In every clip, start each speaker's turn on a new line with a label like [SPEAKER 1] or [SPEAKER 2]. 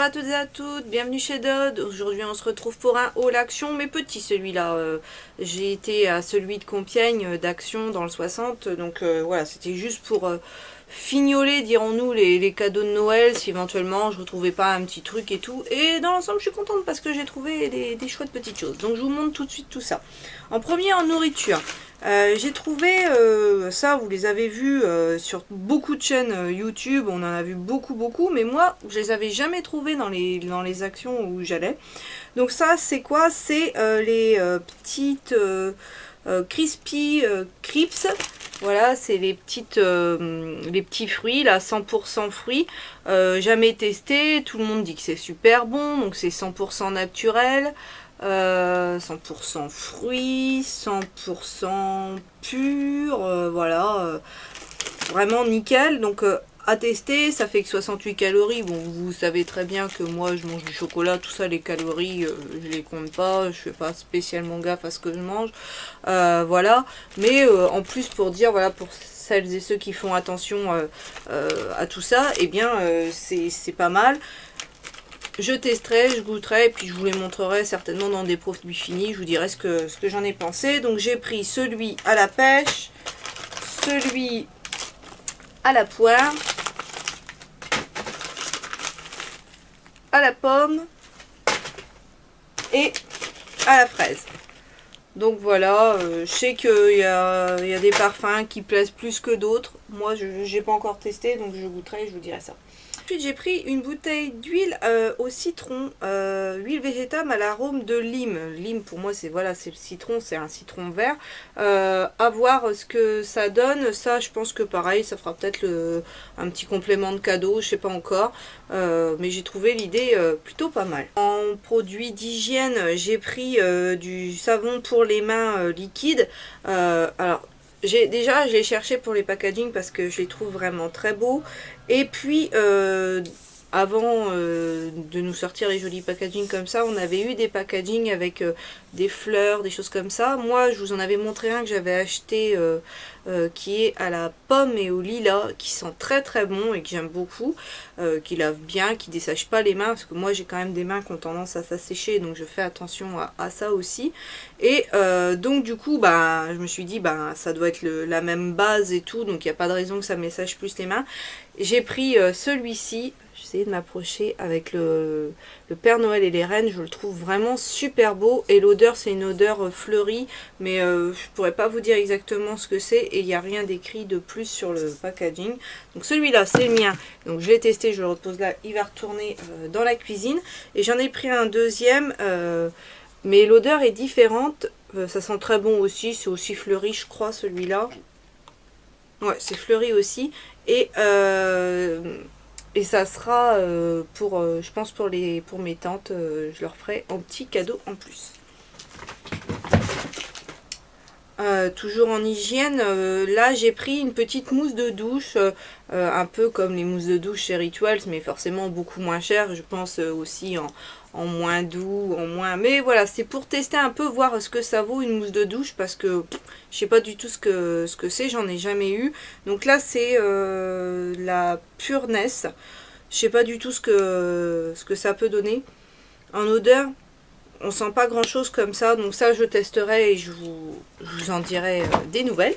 [SPEAKER 1] Bonjour à toutes et à toutes, bienvenue chez Dodd. Aujourd'hui on se retrouve pour un haul action, mais petit celui-là. J'ai été à celui de Compiègne d'action dans le 60, donc voilà, c'était juste pour fignoler, dirons-nous, les cadeaux de Noël, si éventuellement je retrouvais pas un petit truc et tout. Et dans l'ensemble je suis contente parce que j'ai trouvé des chouettes petites choses. Donc je vous montre tout de suite tout ça. En premier, en nourriture. J'ai trouvé, ça vous les avez vus sur beaucoup de chaînes YouTube, on en a vu beaucoup, mais moi je les avais jamais trouvés dans les actions où j'allais. Donc ça c'est quoi? C'est les petites crispy crips. Voilà, c'est les petits fruits là, 100% fruits, jamais testé, tout le monde dit que c'est super bon, donc c'est 100% naturel. 100% fruits, 100% pur, voilà, vraiment nickel. Donc à tester, ça fait que 68 calories. Bon, vous savez très bien que moi je mange du chocolat, tout ça, les calories, je les compte pas, je fais pas spécialement gaffe à ce que je mange, voilà. Mais en plus, pour dire, voilà, pour celles et ceux qui font attention à tout ça, eh bien c'est pas mal. Je testerai, je goûterai et puis je vous les montrerai certainement dans des produits finis. Je vous dirai ce que j'en ai pensé. Donc j'ai pris celui à la pêche, celui à la poire, à la pomme et à la fraise. Donc voilà, je sais qu'il y a des parfums qui plaisent plus que d'autres. Moi je n'ai pas encore testé, donc je goûterai et je vous dirai ça. Ensuite j'ai pris une bouteille d'huile au citron, huile végétale à l'arôme de lime. Lime pour moi c'est voilà, c'est le citron, c'est un citron vert. À voir ce que ça donne. Ça je pense que pareil ça fera peut-être un petit complément de cadeau, je sais pas encore. Mais j'ai trouvé l'idée plutôt pas mal. En produit d'hygiène j'ai pris du savon pour les mains liquide. Alors je l'ai cherché pour les packaging parce que je les trouve vraiment très beaux. Et puis, avant de nous sortir les jolis packaging comme ça, on avait eu des packaging avec des fleurs, des choses comme ça. Moi, je vous en avais montré un que j'avais acheté qui est à la pomme et au lilas, qui sent très bon et que j'aime beaucoup, qui lave bien, qui dessèche pas les mains, parce que moi j'ai quand même des mains qui ont tendance à s'assécher, donc je fais attention à ça aussi. Et donc du coup, bah, je me suis dit, bah, ça doit être la même base et tout, donc il n'y a pas de raison que ça me sèche plus les mains. J'ai pris celui-ci. J'essaie de m'approcher avec le Père Noël et les Reines. Je le trouve vraiment super beau. Et l'odeur, c'est une odeur fleurie. Mais je pourrais pas vous dire exactement ce que c'est. Et il n'y a rien d'écrit de plus sur le packaging. Donc celui-là, c'est le mien. Donc je l'ai testé, je le repose là. Il va retourner dans la cuisine. Et j'en ai pris un deuxième. Mais l'odeur est différente. Ça sent très bon aussi. C'est aussi fleuri, je crois, celui-là. Ouais, c'est fleuri aussi. Et ça sera pour, je pense pour mes tantes, je leur ferai un petit cadeau en plus. Toujours en hygiène, là j'ai pris une petite mousse de douche, un peu comme les mousses de douche chez Rituals, mais forcément beaucoup moins cher. Je pense aussi en moins doux, en moins... Mais voilà, c'est pour tester un peu, voir ce que ça vaut une mousse de douche, parce que je sais pas du tout ce que c'est, j'en ai jamais eu. Donc là c'est la Pureness. Je sais pas du tout ce que ça peut donner. En odeur, on sent pas grand chose comme ça, donc ça je testerai et je vous en dirai des nouvelles.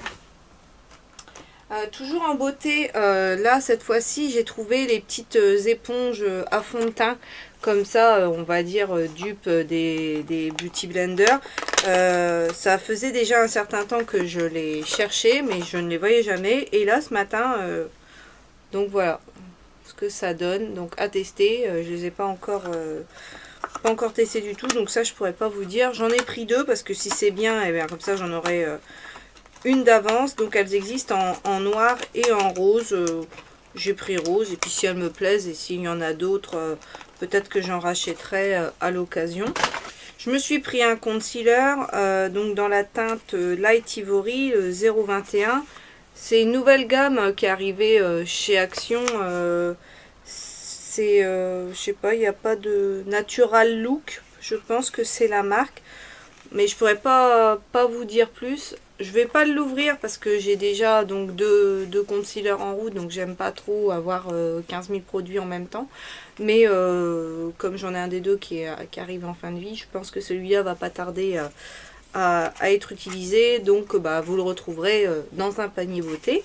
[SPEAKER 1] Toujours en beauté, là cette fois-ci j'ai trouvé les petites éponges à fond de teint, comme ça on va dire dupe des beauty blenders. Ça faisait déjà un certain temps que je les cherchais, mais je ne les voyais jamais. Et là ce matin, donc voilà ce que ça donne, donc à tester. Je les ai pas encore testé du tout, donc ça je pourrais pas vous dire. J'en ai pris deux parce que si c'est bien, et bien comme ça j'en aurai une d'avance. Donc elles existent en noir et en rose. J'ai pris rose, et puis si elles me plaisent et s'il y en a d'autres, peut-être que j'en rachèterai à l'occasion. Je me suis pris un concealer, donc dans la teinte Light Ivory, le 021. C'est une nouvelle gamme qui est arrivée chez Action. C'est, je sais pas, il n'y a pas de Natural Look. Je pense que c'est la marque. Mais je pourrais pas vous dire plus. Je vais pas l'ouvrir parce que j'ai déjà donc deux concealers en route, donc j'aime pas trop avoir 15 000 produits en même temps. Mais comme j'en ai un des deux qui arrive en fin de vie, je pense que celui-là va pas tarder à être utilisé. Donc bah, vous le retrouverez dans un panier beauté.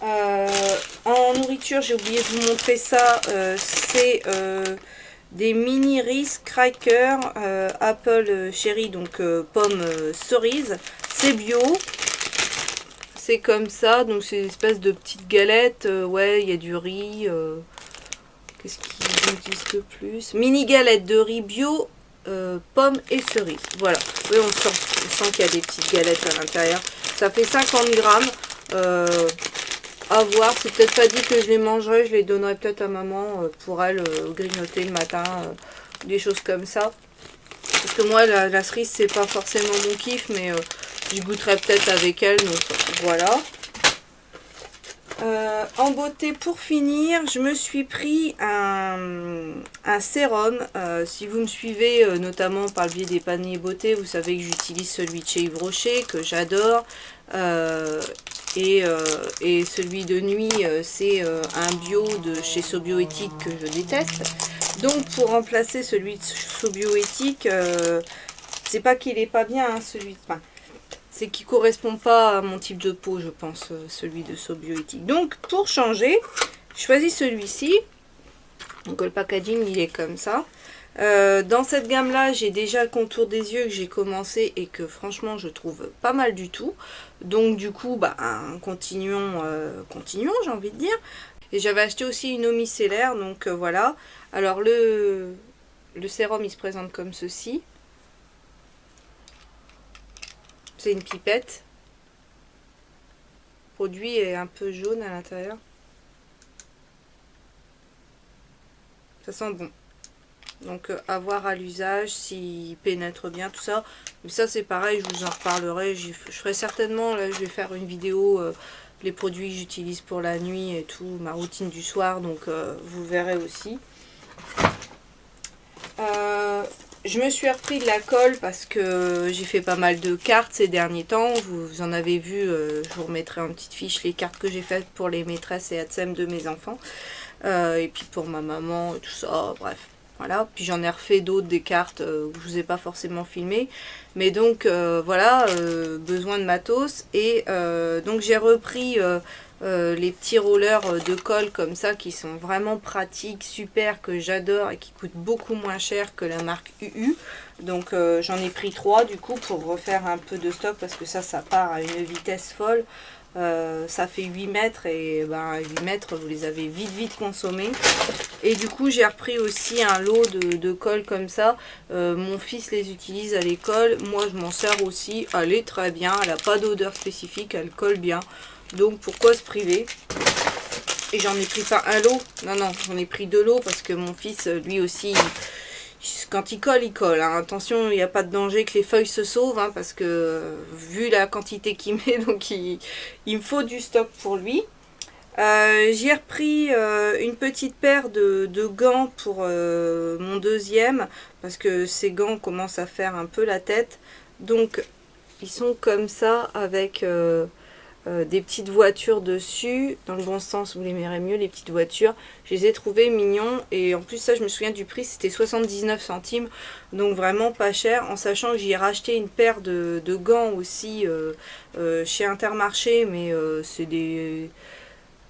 [SPEAKER 1] En nourriture, j'ai oublié de vous montrer ça, c'est des mini Reese Cracker Apple Cherry, donc pomme cerise. C'est bio, c'est comme ça, donc c'est une espèce de petite galette. Ouais, il y a du riz. Qu'est-ce qu'ils existe plus? Mini galette de riz bio, pomme et cerise. Voilà, oui, on sent qu'il y a des petites galettes à l'intérieur. Ça fait 50 grammes. À voir, c'est peut-être pas dit que je les mangerai, je les donnerai peut-être à maman pour elle grignoter le matin, des choses comme ça. Parce que moi la cerise c'est pas forcément mon kiff, mais je goûterai peut-être avec elle, donc voilà. En beauté pour finir, je me suis pris un sérum. Si vous me suivez notamment par le biais des paniers beauté, vous savez que j'utilise celui de chez Yves Rocher que j'adore. Et celui de nuit c'est un bio de chez Sobioéthique que je déteste. Donc pour remplacer celui de Sobioéthique, c'est pas qu'il est pas bien hein, celui, enfin, c'est qu'il correspond pas à mon type de peau, je pense, celui de Sobioéthique. Donc pour changer, je choisis celui-ci. Donc le packaging il est comme ça. Dans cette gamme là j'ai déjà le contour des yeux que j'ai commencé et que franchement je trouve pas mal du tout, donc du coup bah continuons j'ai envie de dire. Et j'avais acheté aussi une eau micellaire, donc voilà. Alors le sérum il se présente comme ceci, c'est une pipette, le produit est un peu jaune à l'intérieur, ça sent bon. Donc à voir à l'usage s'il pénètre bien tout ça. Mais ça c'est pareil, je vous en reparlerai. Je ferai certainement, là je vais faire une vidéo, les produits que j'utilise pour la nuit et tout, ma routine du soir. Donc vous verrez aussi. Je me suis repris de la colle parce que j'ai fait pas mal de cartes ces derniers temps. Vous en avez vu, je vous remettrai en petite fiche les cartes que j'ai faites pour les maîtresses et ATSEM de mes enfants. Et puis pour ma maman et tout ça, bref. Voilà, puis j'en ai refait d'autres, des cartes que je vous ai pas forcément filmé. Mais donc voilà, besoin de matos. Et donc j'ai repris les petits rollers de colle comme ça qui sont vraiment pratiques, super, que j'adore et qui coûtent beaucoup moins cher que la marque UU. Donc j'en ai pris 3 du coup pour refaire un peu de stock parce que ça part à une vitesse folle. Ça fait 8 mètres et ben 8 mètres vous les avez vite consommés. Et du coup j'ai repris aussi un lot de colle comme ça. Mon fils les utilise à l'école, moi je m'en sers aussi, elle est très bien, elle n'a pas d'odeur spécifique, elle colle bien, donc pourquoi se priver. Et j'en ai pris pas un lot, non j'en ai pris 2 lots parce que mon fils lui aussi quand il colle hein. Attention, il n'y a pas de danger que les feuilles se sauvent hein, parce que vu la quantité qu'il met, donc il me faut du stock pour lui. J'ai repris une petite paire de gants pour mon deuxième parce que ces gants commencent à faire un peu la tête, donc ils sont comme ça avec des petites voitures dessus, dans le bon sens vous les verrez mieux les petites voitures. Je les ai trouvés mignons et en plus ça je me souviens du prix, c'était 79 centimes, donc vraiment pas cher, en sachant que j'y ai racheté une paire de gants aussi chez Intermarché, mais c'est des...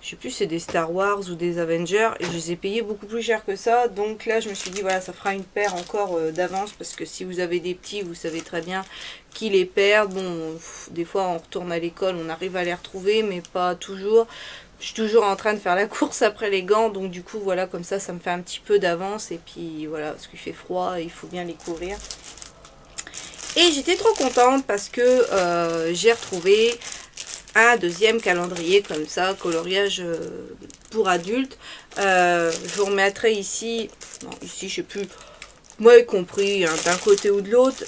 [SPEAKER 1] je sais plus, c'est des Star Wars ou des Avengers et je les ai payés beaucoup plus cher que ça. Donc là je me suis dit voilà, ça fera une paire encore d'avance parce que si vous avez des petits vous savez très bien qu'ils les perdent. Bon, des fois on retourne à l'école, on arrive à les retrouver mais pas toujours. Je suis toujours en train de faire la course après les gants, donc du coup voilà, comme ça me fait un petit peu d'avance. Et puis voilà, parce qu'il fait froid, il faut bien les couvrir. Et j'étais trop contente parce que j'ai retrouvé un deuxième calendrier comme ça, coloriage pour adultes. Je vous remettrai ici, non ici je sais plus, moi y compris, hein, d'un côté ou de l'autre.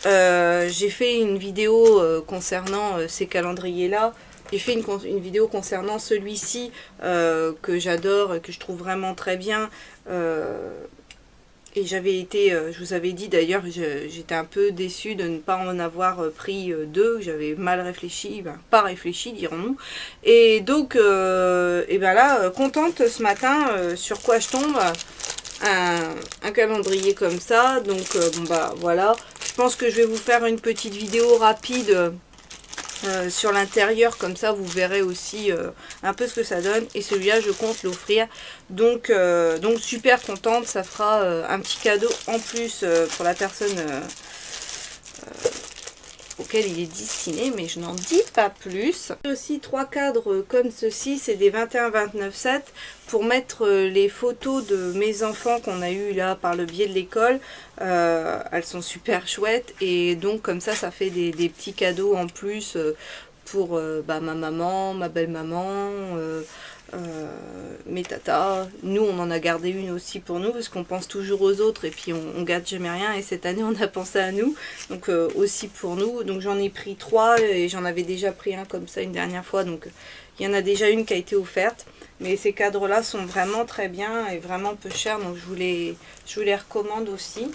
[SPEAKER 1] J'ai fait une vidéo concernant ces calendriers là. J'ai fait une vidéo concernant celui-ci que j'adore et que je trouve vraiment très bien. Et j'avais été, je vous avais dit d'ailleurs, j'étais un peu déçue de ne pas en avoir pris deux. J'avais mal réfléchi, ben, pas réfléchi dirons-nous. Et donc, et ben là, contente ce matin, sur quoi je tombe, un calendrier comme ça. Donc bon bah voilà, je pense que je vais vous faire une petite vidéo rapide sur l'intérieur, comme ça vous verrez aussi un peu ce que ça donne. Et celui-là je compte l'offrir, donc super contente, ça fera un petit cadeau en plus pour la personne auquel il est destiné, mais je n'en dis pas plus. J'ai aussi 3 cadres comme ceci, c'est des 21-29-7 pour mettre les photos de mes enfants qu'on a eu là par le biais de l'école. Elles sont super chouettes et donc comme ça fait des petits cadeaux en plus pour ma maman, ma belle-maman, mes tatas. Nous on en a gardé une aussi pour nous parce qu'on pense toujours aux autres et puis on garde jamais rien, et cette année on a pensé à nous, donc aussi pour nous. Donc j'en ai pris 3 et j'en avais déjà pris un comme ça une dernière fois, donc il y en a déjà une qui a été offerte. Mais ces cadres là sont vraiment très bien et vraiment peu chers, donc je vous les recommande aussi.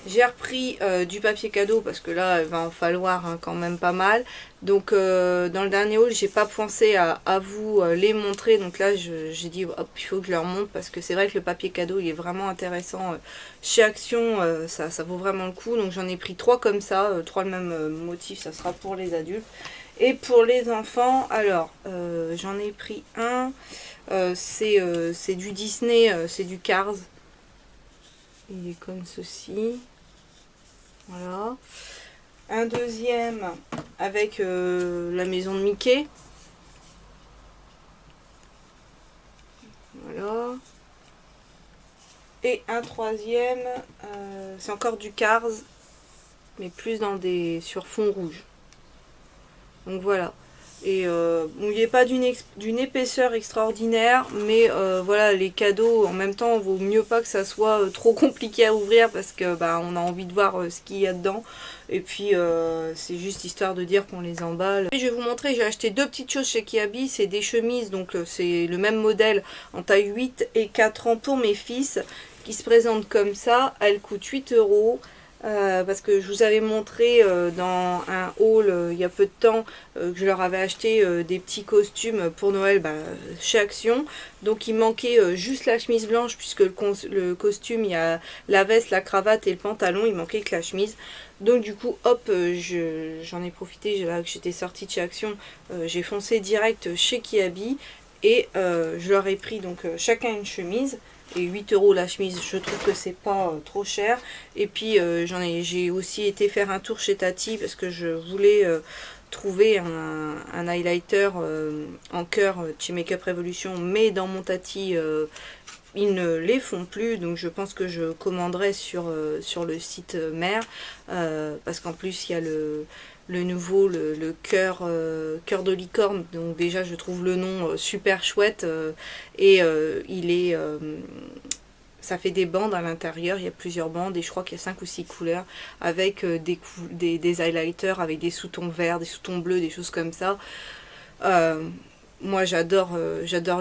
[SPEAKER 1] J'ai repris du papier cadeau parce que là il va en falloir quand même pas mal. Donc dans le dernier haul j'ai pas pensé à vous les montrer, donc là j'ai dit hop, il faut que je leur montre parce que c'est vrai que le papier cadeau il est vraiment intéressant chez Action, ça vaut vraiment le coup. Donc j'en ai pris 3 comme ça, 3 le même motif, ça sera pour les adultes. Et pour les enfants, alors j'en ai pris un, c'est du Disney, c'est du Cars, il est comme ceci. Voilà. Un deuxième avec la maison de Mickey. Voilà. Et un troisième, c'est encore du Cars, mais plus sur fond rouge. Donc voilà. Et bon, il n'est pas d'une épaisseur extraordinaire, mais voilà, les cadeaux en même temps vaut mieux pas que ça soit trop compliqué à ouvrir parce que bah on a envie de voir ce qu'il y a dedans. Et puis c'est juste histoire de dire qu'on les emballe. Et je vais vous montrer, j'ai acheté 2 petites choses chez Kiabi, c'est des chemises, donc c'est le même modèle en taille 8 et 4 ans pour mes fils, qui se présentent comme ça. Elles coûtent 8 €. Parce que je vous avais montré dans un haul il y a peu de temps que je leur avais acheté des petits costumes pour Noël chez Action. Donc il manquait juste la chemise blanche, puisque le costume, il y a la veste, la cravate et le pantalon, il manquait que la chemise. Donc du coup hop, j'en ai profité, là que j'étais sortie de chez Action, j'ai foncé direct chez Kiabi et je leur ai pris donc chacun une chemise. Et 8 € la chemise, je trouve que c'est pas trop cher. Et puis j'ai aussi été faire un tour chez Tati parce que je voulais trouver un highlighter en cœur chez Make Up Revolution, mais dans mon Tati ils ne les font plus, donc je pense que je commanderai sur le site mère, parce qu'en plus il y a le nouveau, le cœur de licorne, donc déjà je trouve le nom super chouette, et il est ça fait des bandes à l'intérieur, il y a plusieurs bandes et je crois qu'il y a 5 ou 6 couleurs avec des highlighters avec des sous-tons verts, des sous-tons bleus, des choses comme ça. Moi j'adore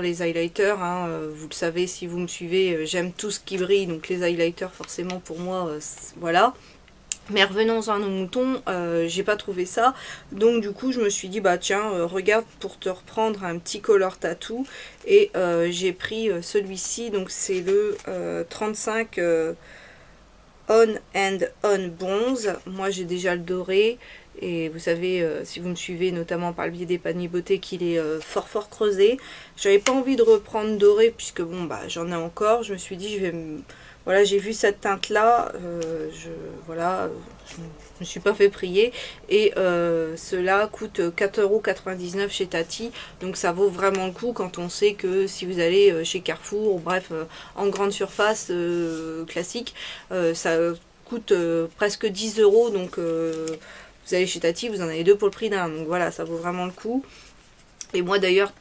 [SPEAKER 1] les highlighters, hein, vous le savez si vous me suivez, j'aime tout ce qui brille, donc les highlighters forcément pour moi, voilà. Mais revenons à nos moutons, j'ai pas trouvé ça, donc du coup je me suis dit bah tiens, regarde pour te reprendre un petit color tattoo, et j'ai pris celui-ci, donc c'est le 35 On and On Bronze. Moi j'ai déjà le doré, et vous savez, si vous me suivez notamment par le biais des paniers beauté, qu'il est fort creusé. J'avais pas envie de reprendre doré puisque bon bah j'en ai encore, je me suis dit je vais voilà, j'ai vu cette teinte là, voilà, je me suis pas fait prier, et cela coûte 4,99 € chez Tati, donc ça vaut vraiment le coup quand on sait que si vous allez chez Carrefour, ou bref en grande surface classique, ça coûte presque 10 €, donc vous allez chez Tati, vous en avez 2 pour le prix d'un, donc voilà, ça vaut vraiment le coup. Et moi d'ailleurs,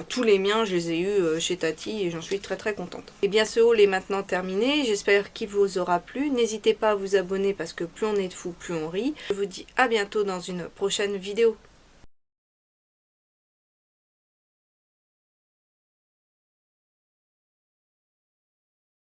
[SPEAKER 1] tous les miens, je les ai eus chez Tati et j'en suis très contente. Et bien ce haul est maintenant terminé, j'espère qu'il vous aura plu. N'hésitez pas à vous abonner parce que plus on est de fous, plus on rit. Je vous dis à bientôt dans une prochaine vidéo.